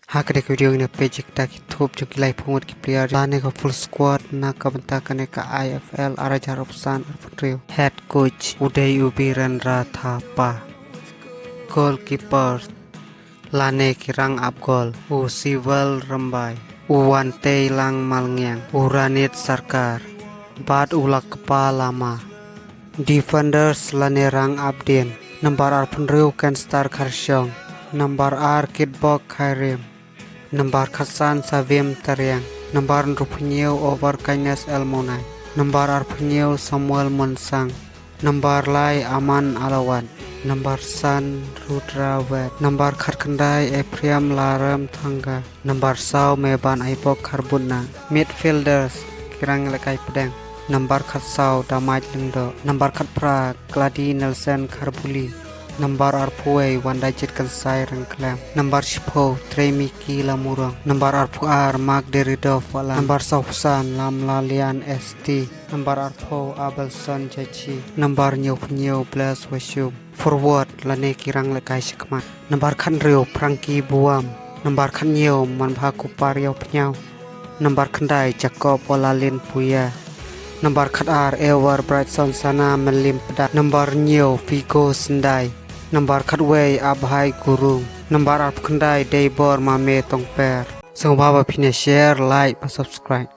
Hakadek video ini page kita kitub joki live pungut ki player lane ka full squad na ka bentakane ka IFL Raja Ropsan Arputrio head coach Uday Ubiran Rathapa goalkeeper lane kirang up goal u Siwal Rambai u Wante Lang Malngyang u Ranit Sarkar Bad ulak kepalama defenders lane rang Abdin number Arputrio kan star Karsyong number R Kidbok Khairim number Khasan Savim Taryang number Rupunyo over Kindness Elmonai number Arpunyo Samuel Monsang number Lai Aman Alawan number San Rudrawet number Kharkandai Epriam Laram Thanga number Sau Meban Aipok Kharbunna midfielders Kirang Lekai Pedang number Khatsau Damai Lingdo number Khatpra Gladi Nelson Kharbuli number Arpuai Wandajit Kansai Rengklam number Shipo Tremiki Lamurang number Arpuar Mag Deridov Wala number Sausan Lam Lalian ST number Arpo Abelson Jachi number Nyopnyo Blas Washum forward Lane Kirang Lekai Shikmat number Khanrio Prangki Buam number Khanyo Manbha Kuparyo Pnyau number Khandai Jacob Walalin Puya number Khadar Ewer Brightson Sana Melim Pedak number Nyo Figo Sendai number Khadway Abhai Guru number Arpkandai Daybor Mame Tongper Sangbawa Pine share like subscribe